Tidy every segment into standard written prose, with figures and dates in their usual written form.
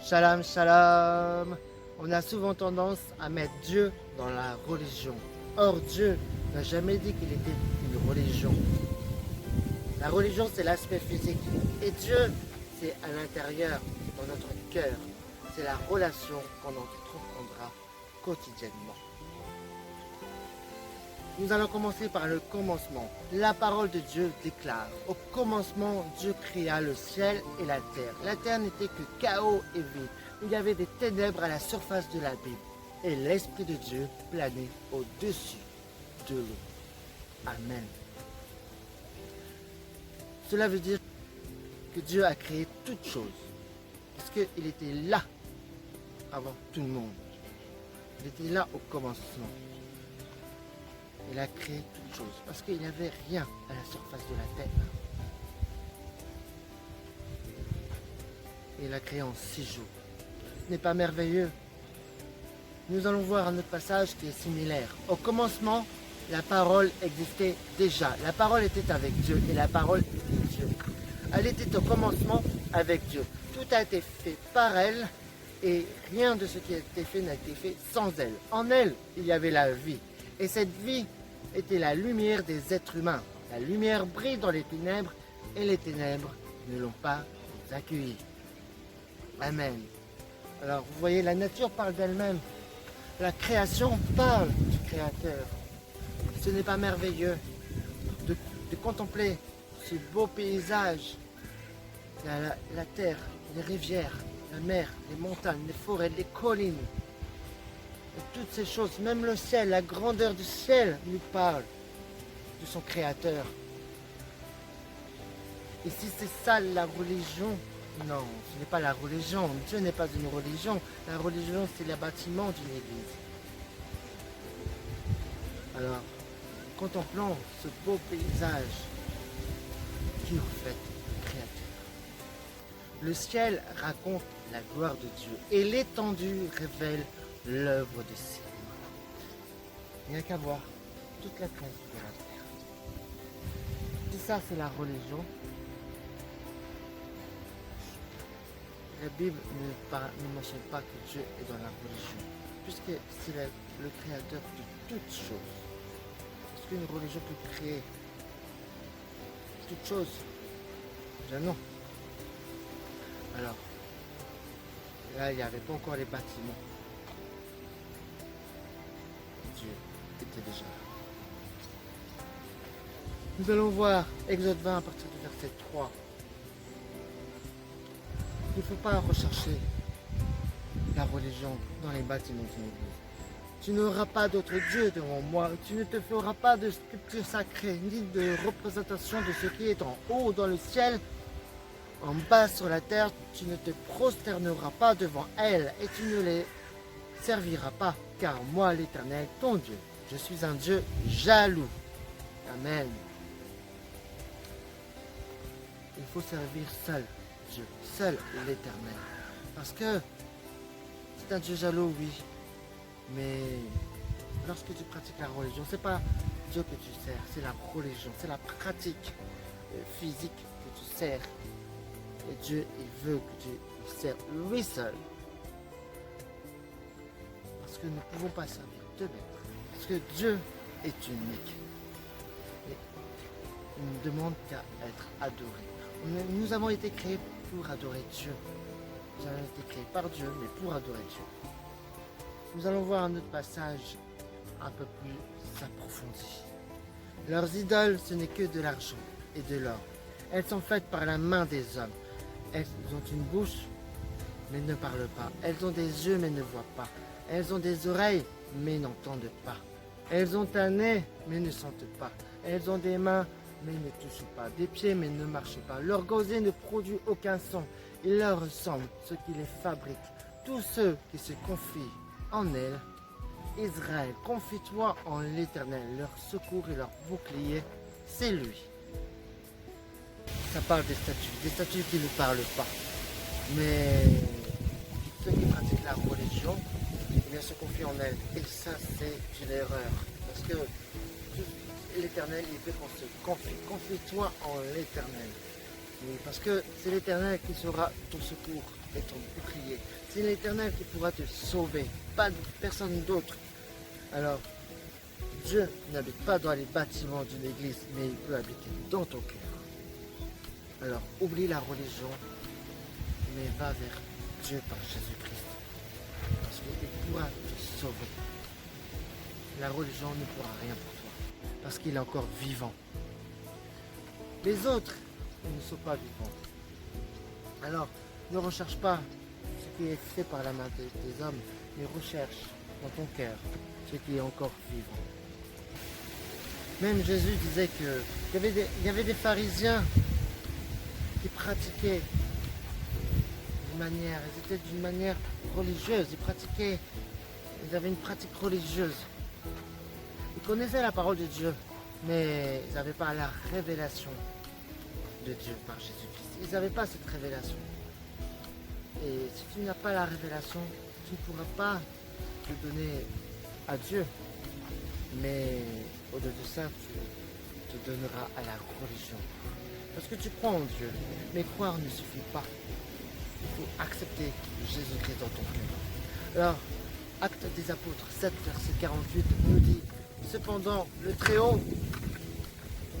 Shalom, shalom. On a souvent tendance à mettre Dieu dans la religion. Or, Dieu n'a jamais dit qu'il était une religion. La religion, c'est l'aspect physique. Et Dieu, c'est à l'intérieur, dans notre cœur. C'est la relation qu'on entreprendra quotidiennement. Nous allons commencer par le commencement. La parole de Dieu déclare: au commencement, Dieu créa le ciel et la terre. La terre n'était que chaos et vide. Il y avait des ténèbres à la surface de l'abîme. Et l'Esprit de Dieu planait au-dessus de l'eau. Amen. Cela veut dire que Dieu a créé toutes choses. Parce qu'il était là avant tout le monde. Il était là au commencement. Il a créé toutes choses parce qu'il n'y avait rien à la surface de la terre. Et il a créé en 6 jours. Ce n'est pas merveilleux? Nous allons voir un autre passage qui est similaire. Au commencement, la parole existait déjà. La parole était avec Dieu et la parole était Dieu. Elle était au commencement avec Dieu. Tout a été fait par elle et rien de ce qui a été fait n'a été fait sans elle. En elle, il y avait la vie. Et cette vie était la lumière des êtres humains. La lumière brille dans les ténèbres et les ténèbres ne l'ont pas accueillie. Amen. Alors vous voyez, la nature parle d'elle-même. La création parle du Créateur. Ce n'est pas merveilleux de contempler ce beau paysage. La terre, les rivières, la mer, les montagnes, les forêts, les collines. Et toutes ces choses, même le ciel, la grandeur du ciel nous parle de son Créateur. Et si c'est ça la religion, non, ce n'est pas la religion. Dieu n'est pas une religion. La religion, c'est le bâtiment d'une église. Alors, contemplons ce beau paysage qui reflète le Créateur. Le ciel raconte la gloire de Dieu et l'étendue révèle l'œuvre de ses mains. Il n'y a qu'à voir toute la création de la terre. Si ça c'est la religion, la Bible ne mentionne pas que Dieu est dans la religion, puisque c'est le créateur de toutes choses. Est-ce qu'une religion peut créer toutes choses? Bien non. Alors, là il n'y avait pas encore les bâtiments. Dieu était déjà là. Nous allons voir Exode 20 à partir du verset 3. Il ne faut pas rechercher la religion dans les bâtiments d'une église. Tu n'auras pas d'autre Dieu devant moi. Tu ne te feras pas de sculpture sacrée, ni de représentation de ce qui est en haut dans le ciel, en bas sur la terre. Tu ne te prosterneras pas devant elles et tu ne les serviras pas, car moi, l'Éternel, ton Dieu, je suis un Dieu jaloux. Amen. Il faut servir seul Dieu, seul l'Éternel. Parce que c'est un Dieu jaloux, oui. Mais lorsque tu pratiques la religion, c'est pas Dieu que tu sers, c'est la religion, c'est la pratique physique que tu sers. Et Dieu, il veut que tu sers lui seul. Parce que nous ne pouvons pas servir deux maîtres. Parce que Dieu est unique. Et il ne demande qu'à être adoré. Nous avons été créés pour adorer Dieu. Nous avons été créés par Dieu, mais pour adorer Dieu. Nous allons voir un autre passage un peu plus approfondi. Leurs idoles, ce n'est que de l'argent et de l'or. Elles sont faites par la main des hommes. Elles ont une bouche, mais ne parlent pas. Elles ont des yeux, mais ne voient pas. Elles ont des oreilles, mais n'entendent pas. Elles ont un nez, mais ne sentent pas. Elles ont des mains, mais ne touchent pas. Des pieds, mais ne marchent pas. Leur gosier ne produit aucun son. Il leur ressemble, ce qui les fabrique. Tous ceux qui se confient en elles, Israël, confie-toi en l'Éternel. Leur secours et leur bouclier, c'est lui. Ça parle des statues qui ne parlent pas. Mais ceux qui pratiquent la religion, eh bien, se confient en elle. Et ça, c'est une erreur. Parce que l'Éternel, il veut qu'on se confie. Confie-toi en l'Éternel. Oui, parce que c'est l'Éternel qui sera ton secours et ton bouclier. C'est l'Éternel qui pourra te sauver, pas personne d'autre. Alors, Dieu n'habite pas dans les bâtiments d'une église, mais il peut habiter dans ton cœur. Alors, oublie la religion, mais va vers Dieu par Jésus-Christ. Parce qu'il pourra te sauver. La religion ne pourra rien pour toi, parce qu'il est encore vivant. Les autres, ils ne sont pas vivants. Alors, ne recherche pas ce qui est fait par la main des hommes, mais recherche dans ton cœur ce qui est encore vivant. Même Jésus disait qu'il y avait des pharisiens qui pratiquaient ils étaient d'une manière religieuse, ils avaient une pratique religieuse. Ils connaissaient la parole de Dieu, mais ils n'avaient pas la révélation de Dieu par Jésus-Christ. Ils n'avaient pas cette révélation. Et si tu n'as pas la révélation, tu ne pourras pas te donner à Dieu. Mais au-delà de ça, tu te donneras à la religion. Parce que tu crois en Dieu, mais croire ne suffit pas. Il faut accepter Jésus-Christ dans ton cœur. Alors, Actes des Apôtres 7, verset 48 nous dit: cependant, le Très-Haut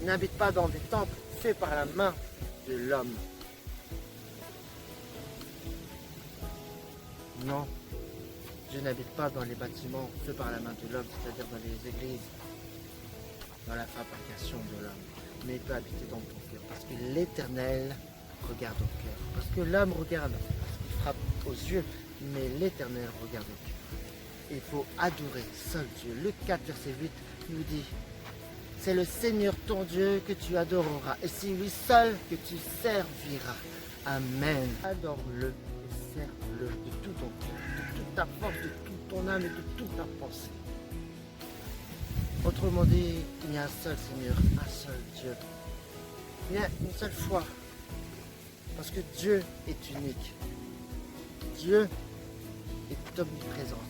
n'habite pas dans des temples faits par la main de l'homme. Non, Dieu n'habite pas dans les bâtiments faits par la main de l'homme, c'est-à-dire dans les églises, dans la fabrication de l'homme. Mais il peut habiter dans ton cœur, parce que l'Éternel regarde au cœur. Parce que l'homme regarde, parce qu'il frappe aux yeux, mais l'Éternel regarde au cœur. Il faut adorer seul Dieu. Luc 4, verset 8 nous dit: c'est le Seigneur ton Dieu que tu adoreras, et c'est lui seul que tu serviras. Amen. Adore-le et serve-le de tout ton cœur, de toute ta force, de toute ton âme et de toute ta pensée. Autrement dit, il y a un seul Seigneur, un seul Dieu. Il y a une seule foi. Parce que Dieu est unique. Dieu est omniprésent.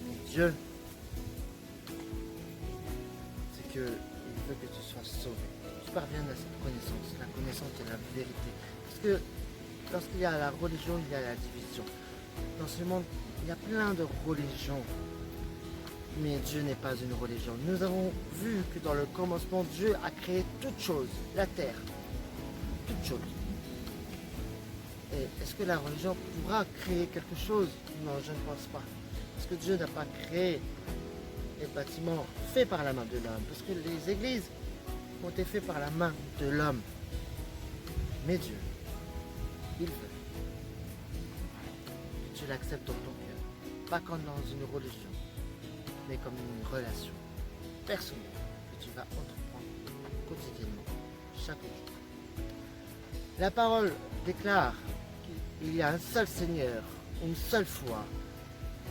Mais Dieu, c'est qu'il veut que tu sois sauvé. Tu parviennes à cette connaissance, la connaissance de la vérité. Parce que lorsqu'il y a la religion, il y a la division. Dans ce monde, il y a plein de religions. Mais Dieu n'est pas une religion. Nous avons vu que dans le commencement, Dieu a créé toutes choses, la terre, toutes choses. Et est-ce que la religion pourra créer quelque chose? Non, je ne pense pas. Parce que Dieu n'a pas créé les bâtiments faits par la main de l'homme. Parce que les églises ont été faites par la main de l'homme. Mais Dieu, il veut que tu l'acceptes dans ton cœur. Pas comme dans une religion, mais comme une relation personnelle que tu vas entreprendre quotidiennement, chaque jour. La parole déclare qu'il y a un seul Seigneur, une seule foi,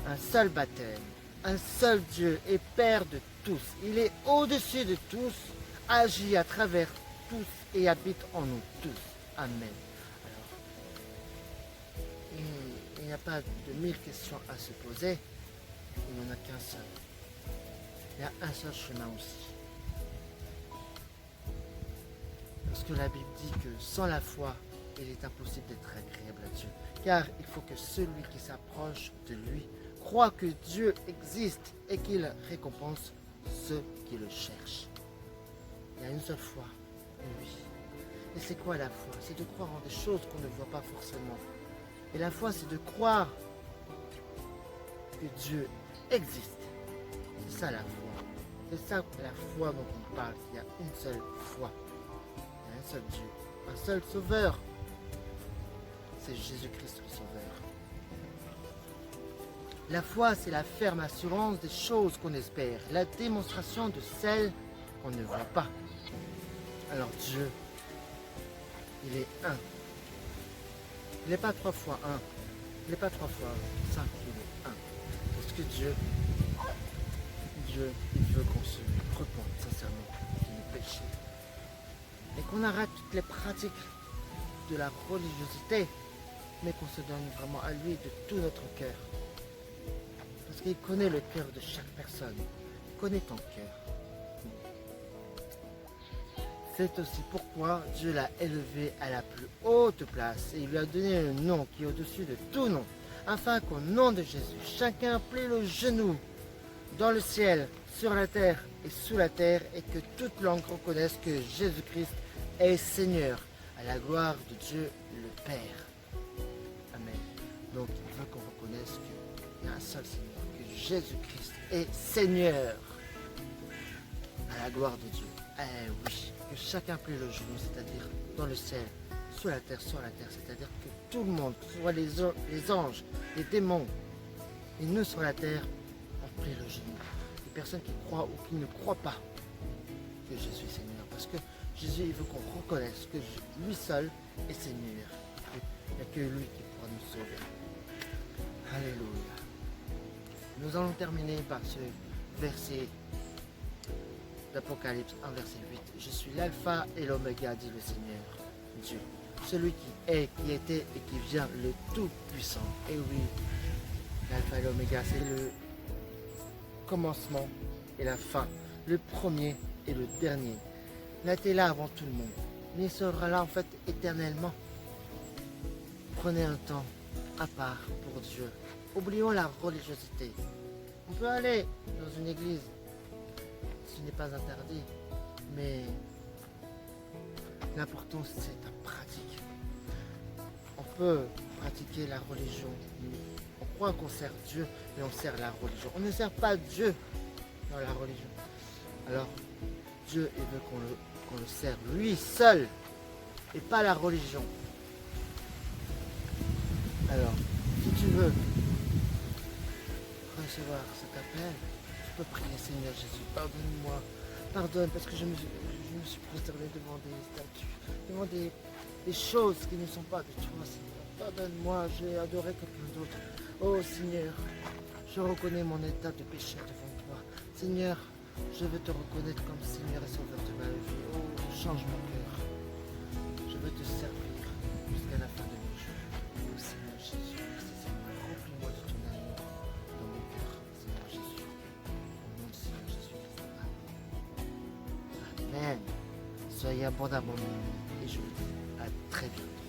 un seul baptême, un seul Dieu et Père de tous. Il est au-dessus de tous, agit à travers tous et habite en nous tous. Amen. Alors, il n'y a pas de 1000 questions à se poser, il n'y en a qu'un seul. Il y a un seul chemin aussi. Parce que la Bible dit que sans la foi, il est impossible d'être agréable à Dieu. Car il faut que celui qui s'approche de lui croit que Dieu existe et qu'il récompense ceux qui le cherchent. Il y a une seule foi, oui. Et c'est quoi la foi? C'est de croire en des choses qu'on ne voit pas forcément. Et la foi, c'est de croire que Dieu existe. C'est ça la foi. C'est ça la foi dont on parle. Il y a une seule foi. Il y a un seul Dieu. Un seul sauveur. C'est Jésus-Christ le sauveur. La foi, c'est la ferme assurance des choses qu'on espère. La démonstration de celles qu'on ne voit pas. Alors Dieu, il est un. Il n'est pas 3 fois 1. Il n'est pas 3 fois 5. Il est 1. Parce que Dieu, il veut qu'on se repente sincèrement de nos péchés. Et qu'on arrête toutes les pratiques de la religiosité, mais qu'on se donne vraiment à lui de tout notre cœur. Parce qu'il connaît le cœur de chaque personne. Il connaît ton cœur. C'est aussi pourquoi Dieu l'a élevé à la plus haute place et il lui a donné un nom qui est au-dessus de tout nom, afin qu'au nom de Jésus, chacun plie le genou dans le ciel, sur la terre et sous la terre, et que toute langue reconnaisse que Jésus-Christ est Seigneur, à la gloire de Dieu le Père. Amen. Donc il veut qu'on reconnaisse qu'il y a un seul Seigneur, que Jésus-Christ est Seigneur, à la gloire de Dieu. Eh oui, que chacun plie le genou, c'est-à-dire dans le ciel, sur la terre, c'est-à-dire que tout le monde, que ce soit les anges, les démons, et nous sur la terre, on plie le genou. Les personnes qui croient ou qui ne croient pas que Jésus est Seigneur, parce que Jésus il veut qu'on reconnaisse que lui seul est Seigneur. Il n'y a que lui qui pourra nous sauver. Alléluia. Nous allons terminer par ce verset d'Apocalypse 1, verset 8. Je suis l'alpha et l'oméga, dit le Seigneur Dieu. Celui qui est, qui était et qui vient, le Tout-Puissant. Et oui, l'alpha et l'oméga, c'est le commencement et la fin, le premier et le dernier. Il a été là avant tout le monde, mais il sera là en fait éternellement. Prenez un temps à part pour Dieu. Oublions la religiosité. On peut aller dans une église, ce n'est pas interdit, mais l'important c'est la pratique. On peut pratiquer la religion. On croit qu'on sert Dieu, mais on sert la religion. On ne sert pas Dieu dans la religion. Alors, Dieu il veut qu'on le serve lui seul et pas la religion. Alors, si tu veux recevoir cet appel, tu peux prier, Seigneur Jésus, pardonne-moi, pardonne parce que je me suis prosterné devant des statues, devant des choses qui ne sont pas de toi, Seigneur. Pardonne-moi, j'ai adoré quelqu'un d'autre. Oh Seigneur, je reconnais mon état de péché devant toi. Seigneur, je veux te reconnaître comme Seigneur et Sauveur de ma vie. Oh, change mon cœur. Je veux te servir jusqu'à la fin de mes jours. Oh Seigneur Jésus, merci Seigneur, remplis-moi de ton amour dans mon cœur, Seigneur Jésus. Au nom de Seigneur Jésus. Amen. Soyez abondamment bénis et je vous dis à très bientôt.